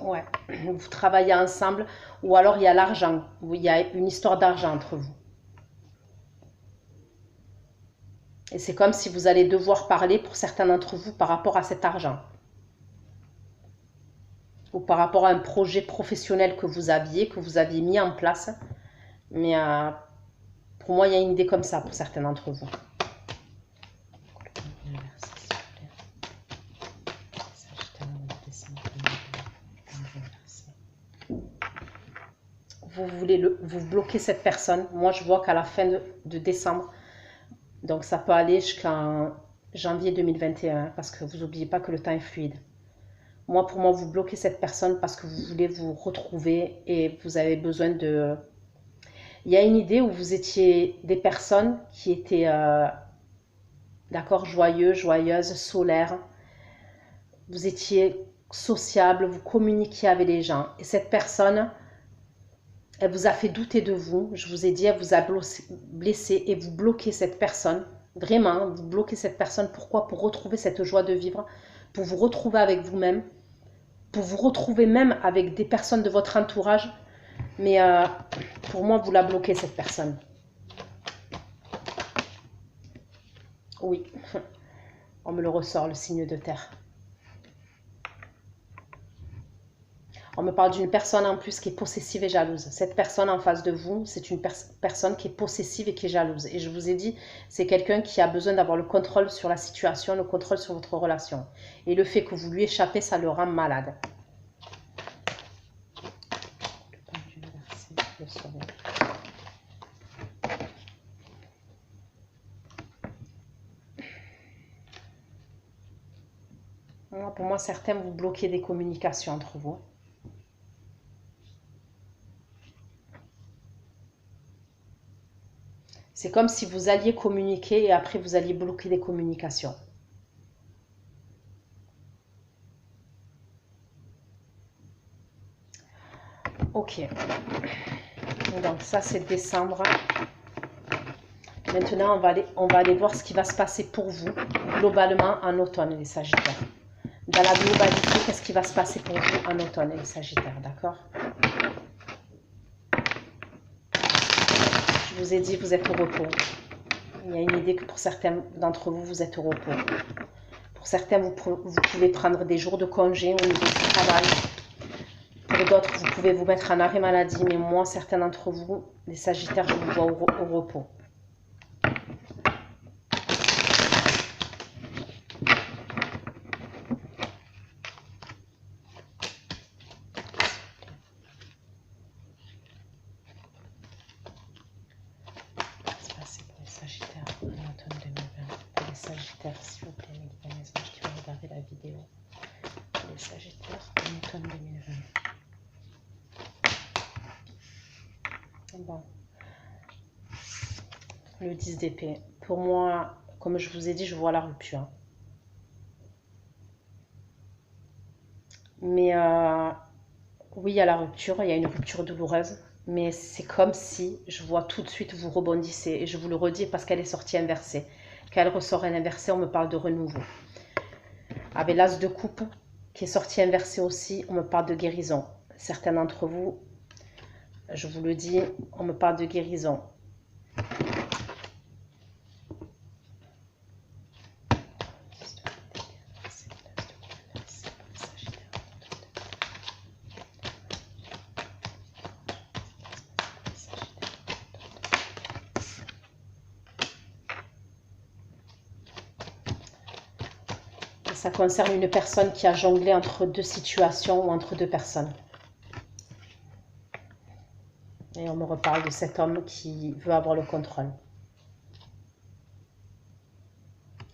Ouais, vous travaillez ensemble, ou alors il y a l'argent, ou il y a une histoire d'argent entre vous. Et c'est comme si vous allez devoir parler pour certains d'entre vous par rapport à cet argent. Ou par rapport à un projet professionnel que vous aviez mis en place. Mais pour moi, il y a une idée comme ça pour certains d'entre vous. Vous voulez vous bloquer cette personne. Moi, je vois qu'à la fin de décembre, donc ça peut aller jusqu'en janvier 2021, parce que vous n'oubliez pas que le temps est fluide. Moi, pour moi, vous bloquez cette personne parce que vous voulez vous retrouver et vous avez besoin de... Il y a une idée où vous étiez des personnes qui étaient, d'accord, joyeux, joyeuses, solaires. Vous étiez sociable, vous communiquiez avec les gens. Et cette personne, elle vous a fait douter de vous. Je vous ai dit, elle vous a blessé et vous bloquez cette personne. Vraiment, vous bloquez cette personne. Pourquoi? Pour retrouver cette joie de vivre, pour vous retrouver avec vous-même, pour vous retrouver même avec des personnes de votre entourage. Mais pour moi, vous la bloquez, cette personne. Oui, on me le ressort, le signe de terre. On me parle d'une personne en plus qui est possessive et jalouse. Cette personne en face de vous, c'est une personne qui est possessive et qui est jalouse. Et je vous ai dit, c'est quelqu'un qui a besoin d'avoir le contrôle sur la situation, le contrôle sur votre relation. Et le fait que vous lui échappez, ça le rend malade. Pour moi, certains, vous bloquez des communications entre vous. C'est comme si vous alliez communiquer et après vous alliez bloquer des communications. Ok. Donc ça, c'est décembre. Maintenant, on va aller voir ce qui va se passer pour vous, globalement, en automne, les Sagittaires. Dans la globalité, qu'est-ce qui va se passer pour vous en automne, les Sagittaires, d'accord? Je vous ai dit, vous êtes au repos. Il y a une idée que pour certains d'entre vous, vous êtes au repos. Pour certains, vous pouvez prendre des jours de congé au niveau du travail. Pour d'autres, vous pouvez vous mettre en arrêt maladie. Mais moi, certains d'entre vous, les Sagittaires, je vous vois au repos. S'il vous plaît, les messages qui vont regarder la vidéo. Les Sagittaires en automne 2020. Bon. Le 10 d'épée. Pour moi, comme je vous ai dit, je vois la rupture. Mais oui, il y a la rupture, il y a une rupture douloureuse. Mais c'est comme si, je vois tout de suite, vous rebondissez. Et je vous le redis parce qu'elle est sortie inversée. Quand elle ressort en inversé, on me parle de renouveau. Avec l'as de coupe qui est sorti inversé aussi, on me parle de guérison. Certains d'entre vous, je vous le dis, on me parle de guérison. Ça concerne une personne qui a jonglé entre deux situations ou entre deux personnes. Et on me reparle de cet homme qui veut avoir le contrôle.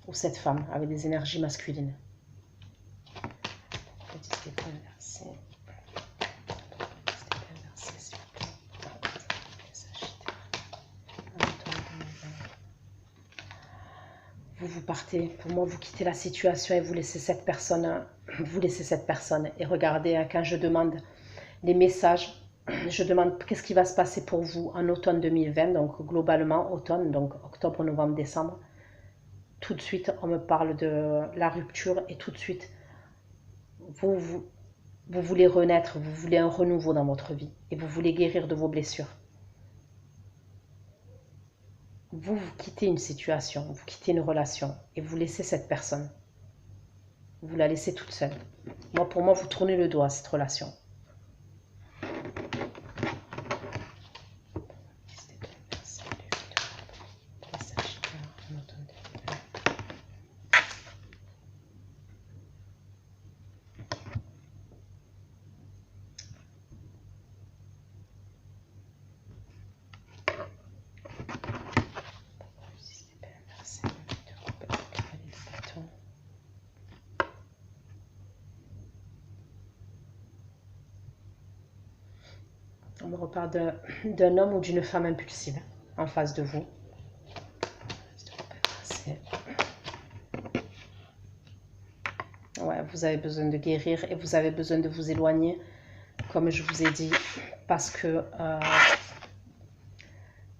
Ou cette femme avec des énergies masculines. Vous partez, pour moi vous quittez la situation et vous laissez cette personne, et regardez, quand je demande les messages, je demande qu'est-ce qui va se passer pour vous en automne 2020, donc globalement automne, donc octobre, novembre, décembre. Tout de suite on me parle de la rupture et tout de suite vous voulez renaître, vous voulez un renouveau dans votre vie et vous voulez guérir de vos blessures. Vous quittez une situation, vous quittez une relation et vous laissez cette personne. Vous la laissez toute seule. Pour moi, vous tournez le dos à cette relation. On me reparle d'un homme ou d'une femme impulsive en face de vous. Ouais, vous avez besoin de guérir et vous avez besoin de vous éloigner, comme je vous ai dit, parce que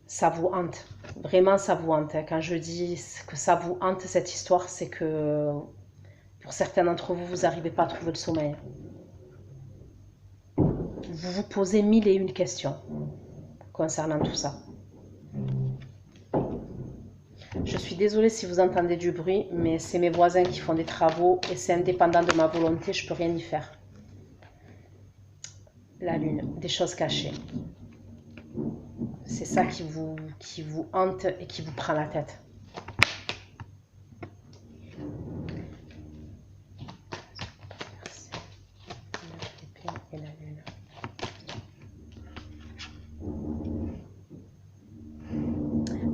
ça vous hante. Vraiment, ça vous hante. Quand je dis que ça vous hante, cette histoire, c'est que pour certains d'entre vous, vous n'arrivez pas à trouver le sommeil. Vous vous posez 1001 questions concernant tout ça. Je suis désolée si vous entendez du bruit, mais c'est mes voisins qui font des travaux et c'est indépendant de ma volonté, je ne peux rien y faire. la lune, des choses cachées. C'est ça qui vous hante et qui vous prend la tête. Et la lune.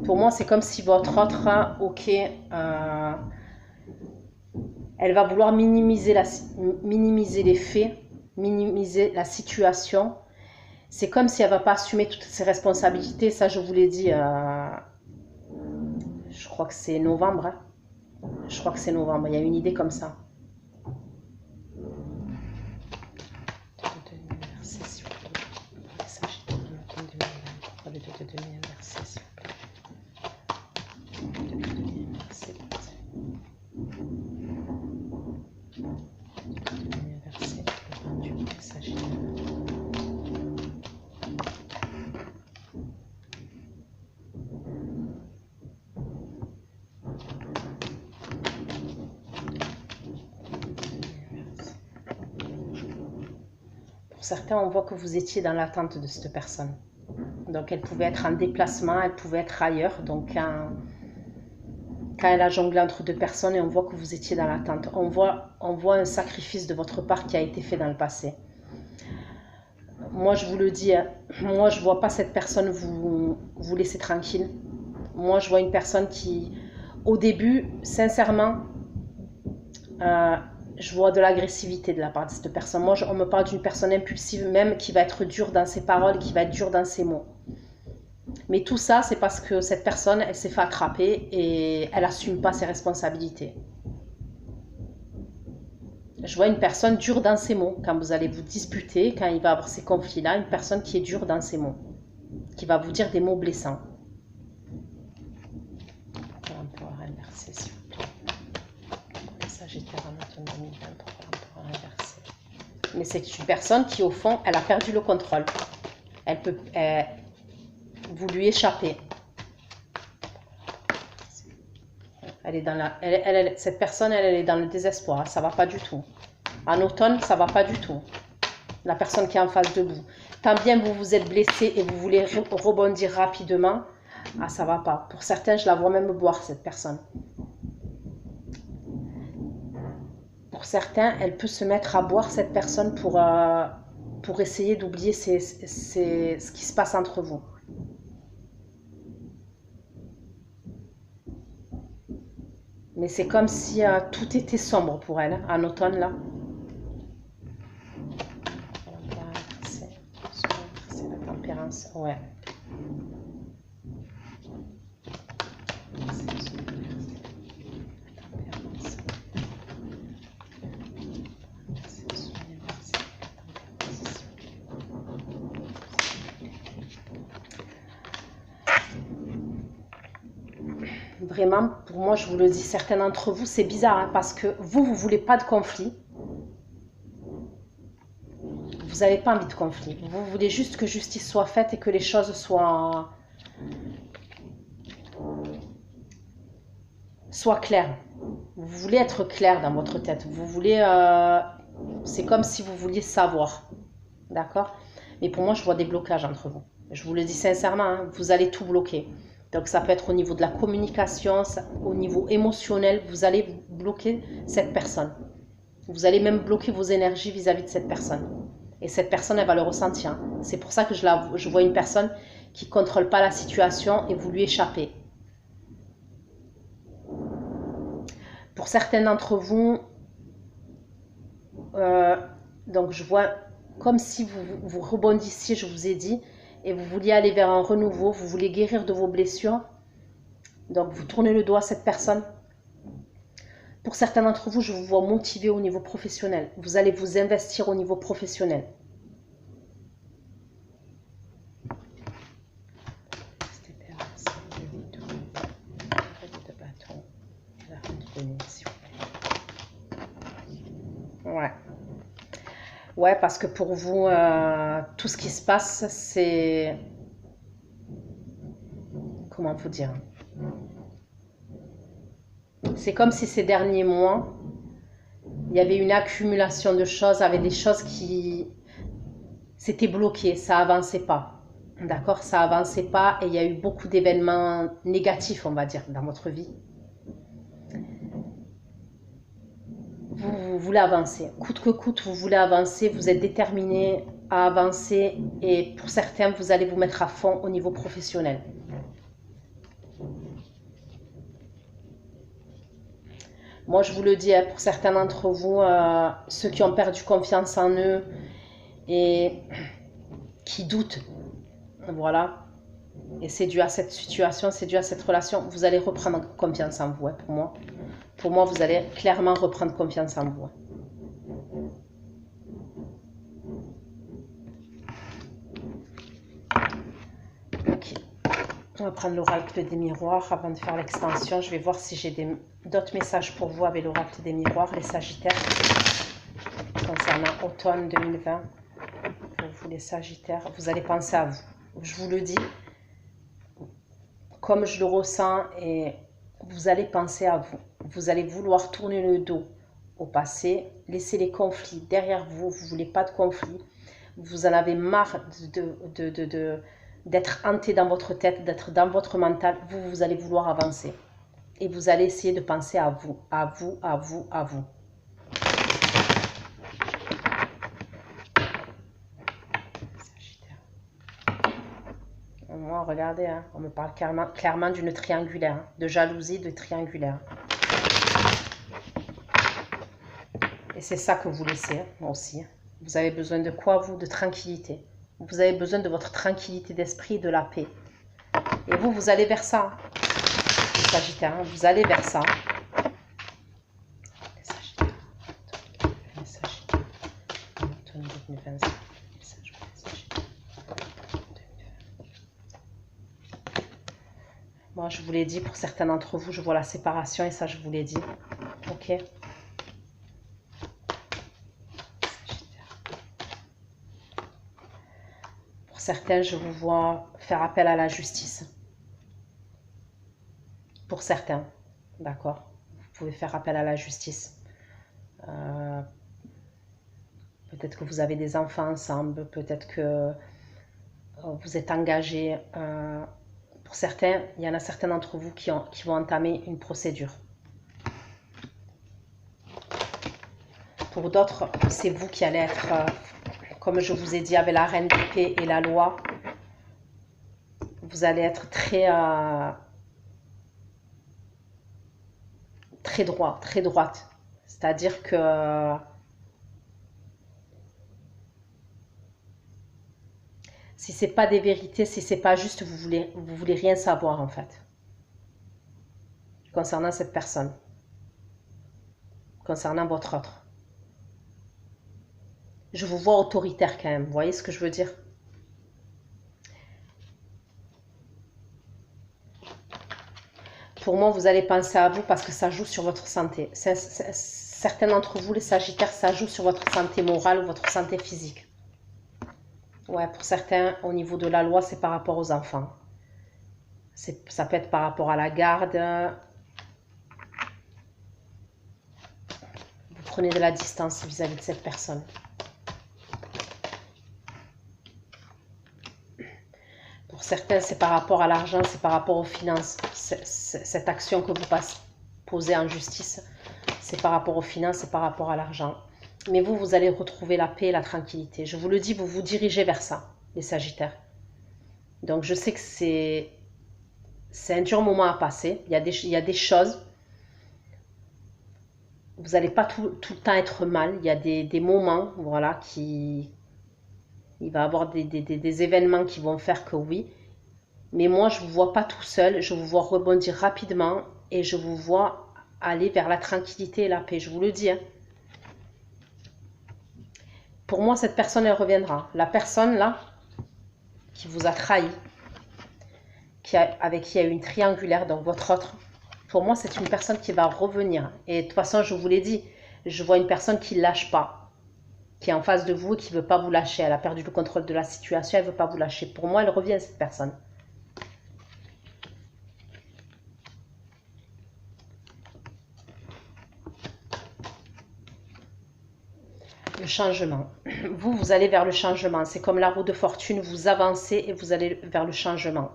Pour moi, c'est comme si votre autre, ok, elle va vouloir minimiser les faits, minimiser la situation. C'est comme si elle ne va pas assumer toutes ses responsabilités. Ça, je vous l'ai dit, je crois que c'est novembre. Hein. Je crois que c'est novembre. Il y a une idée comme ça. Pour certains, on voit que vous étiez dans l'attente de cette personne. Donc, elle pouvait être en déplacement, elle pouvait être ailleurs. Donc, quand elle a jonglé entre deux personnes et on voit que vous étiez dans l'attente, on voit un sacrifice de votre part qui a été fait dans le passé. Moi, je vous le dis, moi, je ne vois pas cette personne vous laisser tranquille. Moi, je vois une personne qui, au début, sincèrement, je vois de l'agressivité de la part de cette personne. Moi, on me parle d'une personne impulsive même qui va être dure dans ses paroles, qui va être dure dans ses mots. Mais tout ça, c'est parce que cette personne, elle s'est fait attraper et elle n'assume pas ses responsabilités. Je vois une personne dure dans ses mots. Quand vous allez vous disputer, quand il va avoir ces conflits-là, une personne qui est dure dans ses mots, qui va vous dire des mots blessants. On peut inverser, s'il vous plaît. Sagittaire en automne 2020, on peut inverser. Mais c'est une personne qui, au fond, elle a perdu le contrôle. Vous lui échappez. Elle est dans cette personne, elle est dans le désespoir. Ça ne va pas du tout. En automne, ça ne va pas du tout. La personne qui est en face de vous. Tant bien vous vous êtes blessé et vous voulez rebondir rapidement, ça ne va pas. Pour certains, je la vois même boire, cette personne. Pour certains, elle peut se mettre à boire, cette personne, pour essayer d'oublier ce qui se passe entre vous. Mais c'est comme si tout était sombre pour elle, hein, en automne, là. C'est la tempérance, ouais. Vraiment, pour moi, je vous le dis, certains d'entre vous, c'est bizarre, hein, parce que vous ne voulez pas de conflit. Vous n'avez pas envie de conflit. Vous voulez juste que justice soit faite et que les choses soient claires. Vous voulez être clair dans votre tête. Vous voulez... c'est comme si vous vouliez savoir. D'accord? Mais pour moi, je vois des blocages entre vous. Je vous le dis sincèrement, hein, vous allez tout bloquer. Donc ça peut être au niveau de la communication, au niveau émotionnel, vous allez bloquer cette personne. Vous allez même bloquer vos énergies vis-à-vis de cette personne. Et cette personne, elle va le ressentir. C'est pour ça que je vois une personne qui ne contrôle pas la situation et vous lui échappez. Pour certains d'entre vous, donc je vois comme si vous rebondissiez, je vous ai dit, et vous vouliez aller vers un renouveau, vous voulez guérir de vos blessures. Donc vous tournez le doigt à cette personne. Pour certains d'entre vous, je vous vois motivé au niveau professionnel. Vous allez vous investir au niveau professionnel. Ouais. Ouais, parce que pour vous, tout ce qui se passe, c'est... Comment vous dire? C'est comme si ces derniers mois, il y avait une accumulation de choses, avec des choses qui... c'était bloqué, ça avançait pas. D'accord, ça avançait pas et il y a eu beaucoup d'événements négatifs, on va dire, dans votre vie. Vous voulez avancer, coûte que coûte, vous voulez avancer, vous êtes déterminé à avancer et pour certains, vous allez vous mettre à fond au niveau professionnel. Moi, je vous le dis, pour certains d'entre vous, ceux qui ont perdu confiance en eux et qui doutent, voilà, et c'est dû à cette situation, c'est dû à cette relation, vous allez reprendre confiance en vous, pour moi. Pour moi, vous allez clairement reprendre confiance en vous. Ok. On va prendre l'oracle des miroirs avant de faire l'extension. Je vais voir si j'ai d'autres messages pour vous avec l'oracle des miroirs, les Sagittaires, concernant automne 2020. Pour vous, les Sagittaires, vous allez penser à vous. Je vous le dis, comme je le ressens, et vous allez penser à vous. Vous allez vouloir tourner le dos au passé, laisser les conflits derrière vous. Vous ne voulez pas de conflits. Vous en avez marre d'être hanté dans votre tête, d'être dans votre mental. Vous allez vouloir avancer. Et vous allez essayer de penser à vous, à vous, à vous, à vous. Moi, regardez, hein, on me parle clairement d'une triangulaire, hein, de jalousie, de triangulaire. Et c'est ça que vous laissez, hein, moi aussi. Vous avez besoin de quoi, vous? De tranquillité. Vous avez besoin de votre tranquillité d'esprit et de la paix. Et vous, vous allez vers ça. Les Sagittaires, hein, vous allez vers ça. Les Sagittaires. Les Sagittaires. Automne 2020. Moi, je vous l'ai dit, pour certains d'entre vous, je vois la séparation et ça, je vous l'ai dit. Ok. Pour certains, je vous vois faire appel à la justice. Pour certains, d'accord. Vous pouvez faire appel à la justice. Peut-être que vous avez des enfants ensemble, peut-être que vous êtes engagés. Pour certains, il y en a certains d'entre vous qui vont entamer une procédure. Pour d'autres, c'est vous qui allez être, comme je vous ai dit, avec la reine d'épée et la loi, vous allez être très droit, très droite. C'est-à-dire que si c'est pas des vérités, si c'est pas juste, vous voulez rien savoir en fait concernant cette personne, concernant votre autre. Je vous vois autoritaire quand même, vous voyez ce que je veux dire? Pour moi, vous allez penser à vous parce que ça joue sur votre santé. Certains d'entre vous, les Sagittaires, ça joue sur votre santé morale ou votre santé physique. Ouais, pour certains, au niveau de la loi, c'est par rapport aux enfants. Ça peut être par rapport à la garde. Vous prenez de la distance vis-à-vis de cette personne. Pour certains, c'est par rapport à l'argent, c'est par rapport aux finances. Cette action que vous posez en justice, c'est par rapport aux finances, c'est par rapport à l'argent. Mais vous allez retrouver la paix et la tranquillité. Je vous le dis, vous vous dirigez vers ça, les Sagittaires. Donc, je sais que c'est un dur moment à passer. Il y a des choses. Vous n'allez pas tout le temps être mal. Il y a des moments, voilà, il va y avoir des événements qui vont faire que oui. Mais moi, je ne vous vois pas tout seul. Je vous vois rebondir rapidement et je vous vois aller vers la tranquillité et la paix. Je vous le dis. Hein. Pour moi, cette personne, elle reviendra. La personne, là, qui vous a trahi, avec qui il y a eu une triangulaire, donc votre autre, pour moi, c'est une personne qui va revenir. Et de toute façon, je vous l'ai dit, je vois une personne qui ne lâche pas, qui est en face de vous et qui ne veut pas vous lâcher. Elle a perdu le contrôle de la situation, elle ne veut pas vous lâcher. Pour moi, elle revient, cette personne. le changement. Vous allez vers le changement. C'est comme la roue de fortune, vous avancez et vous allez vers le changement.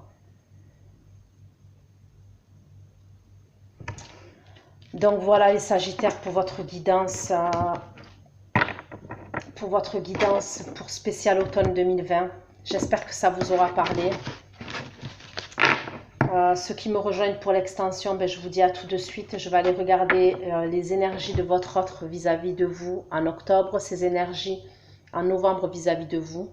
Donc voilà les Sagittaires pour votre guidance. Pour spécial automne 2020. J'espère que ça vous aura parlé. Ceux qui me rejoignent pour l'extension, ben, je vous dis à tout de suite. Je vais aller regarder les énergies de votre autre vis-à-vis de vous en octobre, ces énergies en novembre vis-à-vis de vous,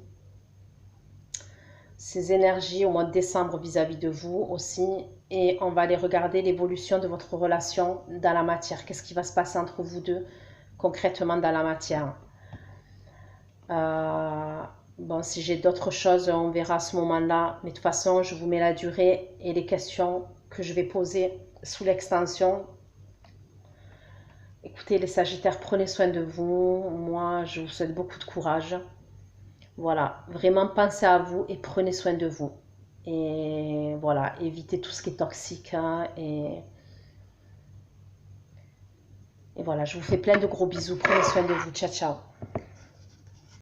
ces énergies au mois de décembre vis-à-vis de vous aussi. Et on va aller regarder l'évolution de votre relation dans la matière. Qu'est-ce qui va se passer entre vous deux concrètement dans la matière. Bon, si j'ai d'autres choses, on verra à ce moment-là. Mais de toute façon, je vous mets la durée et les questions que je vais poser sous l'extension. Écoutez, les Sagittaires, prenez soin de vous. Moi, je vous souhaite beaucoup de courage. Voilà, vraiment pensez à vous et prenez soin de vous. Et voilà, évitez tout ce qui est toxique. Hein, et voilà, je vous fais plein de gros bisous. Prenez soin de vous. Ciao, ciao.